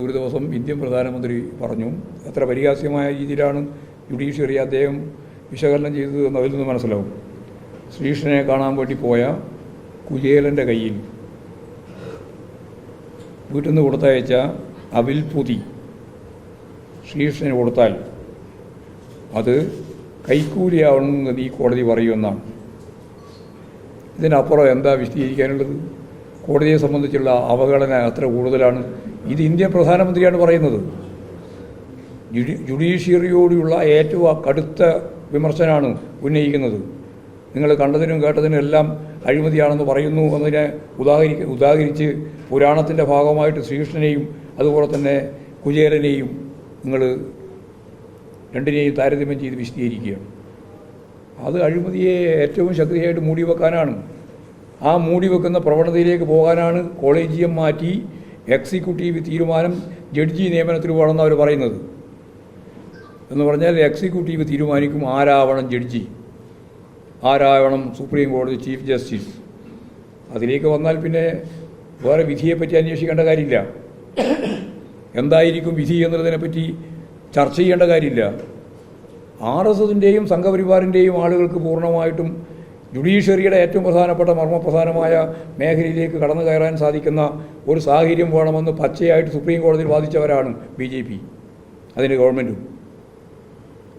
ഒരു ദിവസം ഇന്ത്യൻ പ്രധാനമന്ത്രി പറഞ്ഞു. എത്ര പരിഹാസ്യമായ രീതിയിലാണ് ജുഡീഷ്യറി അദ്ദേഹം വിശകലനം ചെയ്തത് എന്ന് അതിൽ നിന്ന് മനസ്സിലാവും. ശ്രീകൃഷ്ണനെ കാണാൻ വേണ്ടി പോയ കുചേലൻ്റെ കയ്യിൽ വീട്ടിൽ നിന്ന് കൊടുത്തയച്ച അവിൽപ്പൊതി ശ്രീകൃഷ്ണന് കൊടുത്താൽ അത് കൈക്കൂലിയാവണമെന്ന് നീ കോടതി പറയുമെന്നാണ്. ഇതിനപ്പുറം എന്താ വിശദീകരിക്കാനുള്ളത്? കോടതിയെ സംബന്ധിച്ചുള്ള അവഗണന അത്ര കൂടുതലാണ്. ഇത് ഇന്ത്യൻ പ്രധാനമന്ത്രിയാണ് പറയുന്നത്. ജുഡീഷ്യറിയോടുള്ള ഏറ്റവും കടുത്ത വിമർശനമാണ് ഉന്നയിക്കുന്നത്. നിങ്ങൾ കണ്ടതിനും കേട്ടതിനും എല്ലാം അഴിമതിയാണെന്ന് പറയുന്നു എന്നതിനെ ഉദാഹരിച്ച് പുരാണത്തിൻ്റെ ഭാഗമായിട്ട് ശ്രീകൃഷ്ണനെയും അതുപോലെ തന്നെ കുചേലനെയും നിങ്ങൾ രണ്ടിനെയും താരതമ്യം ചെയ്ത് വിശദീകരിക്കുകയാണ്. അത് അഴിമതിയെ ഏറ്റവും ശക്തിയായിട്ട് മൂടിവെക്കാനാണ്. ആ മൂടിവെക്കുന്ന പ്രവണതയിലേക്ക് പോകാനാണ് കോളേജിയം മാറ്റി എക്സിക്യൂട്ടീവ് തീരുമാനം ജഡ്ജി നിയമനത്തിൽ വേണമെന്ന് അവർ പറയുന്നത്. എന്ന് പറഞ്ഞാൽ എക്സിക്യൂട്ടീവ് തീരുമാനിക്കും ആരാവണം ജഡ്ജി, ആരാവണം സുപ്രീം കോടതി ചീഫ് ജസ്റ്റിസ്. അതിലേക്ക് വന്നാൽ പിന്നെ വേറെ വിധിയെപ്പറ്റി അന്വേഷിക്കേണ്ട കാര്യമില്ല. എന്തായിരിക്കും വിധി എന്നുള്ളതിനെപ്പറ്റി ചർച്ച ചെയ്യേണ്ട കാര്യമില്ല. RSSൻ്റെയും സംഘപരിവാറിൻ്റെയും ആളുകൾക്ക് പൂർണ്ണമായിട്ടും ജുഡീഷ്യറിയുടെ ഏറ്റവും പ്രധാനപ്പെട്ട മർമ്മപ്രധാനമായ മേഖലയിലേക്ക് കടന്നു കയറാൻ സാധിക്കുന്ന ഒരു സാഹചര്യം വേണമെന്ന് പച്ചയായിട്ട് സുപ്രീം കോടതിയിൽ വാദിച്ചവരാണ് BJP, അതിൻ്റെ ഗവൺമെൻറ്റും.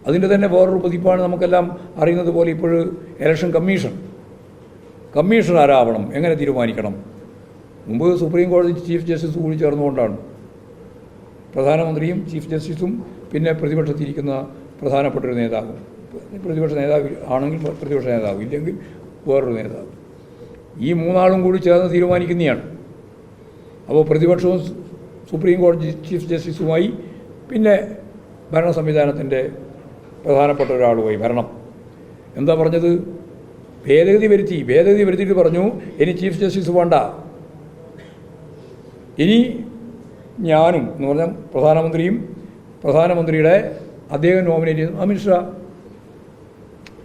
അതിൻ്റെ തന്നെ വേറൊരു പതിപ്പാണ് നമുക്കെല്ലാം അറിയുന്നത് പോലെ ഇപ്പോൾ ഇലക്ഷൻ കമ്മീഷൻ ആരാവണം, എങ്ങനെ തീരുമാനിക്കണം. മുമ്പ് സുപ്രീം കോടതി ചീഫ് ജസ്റ്റിസ് കൂടി ചേർന്നുകൊണ്ടാണ് പ്രധാനമന്ത്രിയും ചീഫ് ജസ്റ്റിസും പിന്നെ പ്രതിപക്ഷത്തിരിക്കുന്ന പ്രധാനപ്പെട്ടൊരു നേതാവും. പ്രതിപക്ഷ നേതാവ് ആണെങ്കിൽ പ്രതിപക്ഷ നേതാവ്, ഇല്ലെങ്കിൽ വേറൊരു നേതാവ്. ഈ മൂന്നാളും കൂടി ചേർന്ന് തീരുമാനിക്കുന്നതാണ്. അപ്പോൾ പ്രതിപക്ഷവും സുപ്രീം കോടതി ചീഫ് ജസ്റ്റിസുമായി പിന്നെ ഭരണ സംവിധാനത്തിൻ്റെ പ്രധാനപ്പെട്ട ഒരാളുമായി ഭരണം. എന്താ പറഞ്ഞത്? ഭേദഗതി വരുത്തിയിട്ട് പറഞ്ഞു ഇനി ചീഫ് ജസ്റ്റിസ് വേണ്ട, ഇനി ഞാനും എന്ന് പറഞ്ഞാൽ പ്രധാനമന്ത്രിയുടെ അദ്ദേഹം നോമിനേറ്റ് ചെയ്തു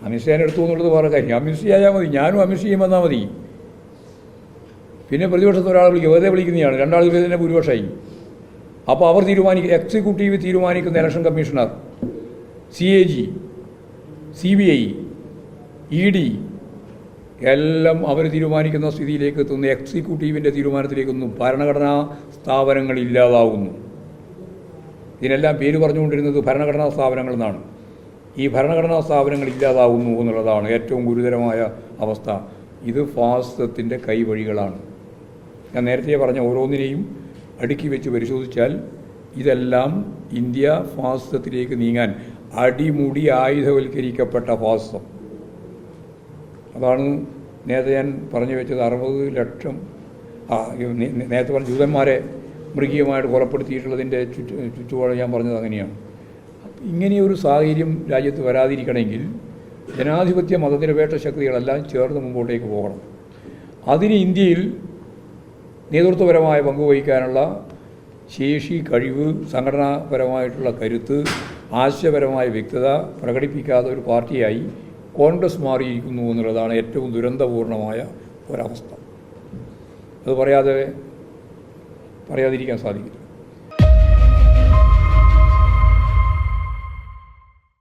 അമിത്ഷാനെ എടുത്തു എന്നുള്ളത് വേറെ കാര്യം. അമിത്ഷാ ആയാൽ മതി, ഞാനും അമിത്ഷയും വന്നാൽ മതി. പിന്നെ പ്രതിപക്ഷത്തെ ഒരാൾ വിളിക്കുക, വെറുതെ വിളിക്കുന്നതാണ്. രണ്ടാളുകൾ തന്നെ ഭൂരിപക്ഷമായി. അപ്പോൾ അവർ എക്സിക്യൂട്ടീവ് തീരുമാനിക്കുന്ന election commissioner, CAG, CBI, ED എല്ലാം അവർ തീരുമാനിക്കുന്ന സ്ഥിതിയിലേക്ക് എത്തുന്നു. എക്സിക്യൂട്ടീവിൻ്റെ തീരുമാനത്തിലേക്കൊന്നും ഭരണഘടനാ സ്ഥാപനങ്ങൾ ഇല്ലാതാവുന്നു. ഇതിനെല്ലാം പേര് പറഞ്ഞുകൊണ്ടിരുന്നത് ഭരണഘടനാ സ്ഥാപനങ്ങൾ എന്നാണ്. ഈ ഭരണഘടനാ സ്ഥാപനങ്ങൾ ഇല്ലാതാവുന്നു എന്നുള്ളതാണ് ഏറ്റവും ഗുരുതരമായ അവസ്ഥ. ഇത് ഫാസിസത്തിൻ്റെ കൈവഴികളാണ്. ഞാൻ നേരത്തെ പറഞ്ഞ ഓരോന്നിനെയും അടുക്കി വെച്ച് പരിശോധിച്ചാൽ ഇതെല്ലാം ഇന്ത്യ ഫാസിസത്തിലേക്ക് നീങ്ങാൻ അടിമുടി ആയുധവൽക്കരിക്കപ്പെട്ട ഫാസിസം. അതാണ് നേരത്തെ ഞാൻ പറഞ്ഞു വെച്ചത്. 60 ലക്ഷം നേരത്തെ പറഞ്ഞ ജൂതന്മാരെ മൃഗീയമായിട്ട് കൊലപ്പെടുത്തിയിട്ടുള്ളതിൻ്റെ ചുറ്റുപാട് ഞാൻ പറഞ്ഞത് അങ്ങനെയാണ്. ഇങ്ങനെയൊരു സാഹചര്യം രാജ്യത്ത് വരാതിരിക്കണമെങ്കിൽ ജനാധിപത്യ മതനിരപേക്ഷ ശക്തികളെല്ലാം ചേർന്ന് മുമ്പോട്ടേക്ക് പോകണം. അതിന് ഇന്ത്യയിൽ നേതൃത്വപരമായ പങ്കുവഹിക്കാനുള്ള ശേഷി, കഴിവ്, സംഘടനാപരമായിട്ടുള്ള കരുത്ത്, ആശയപരമായ വ്യക്തത പ്രകടിപ്പിക്കാത്ത ഒരു പാർട്ടിയായി കോൺഗ്രസ് മാറിയിരിക്കുന്നു എന്നുള്ളതാണ് ഏറ്റവും ദുരന്തപൂർണമായ ഒരവസ്ഥ. അത് പറയാതിരിക്കാൻ സാധിക്കില്ല.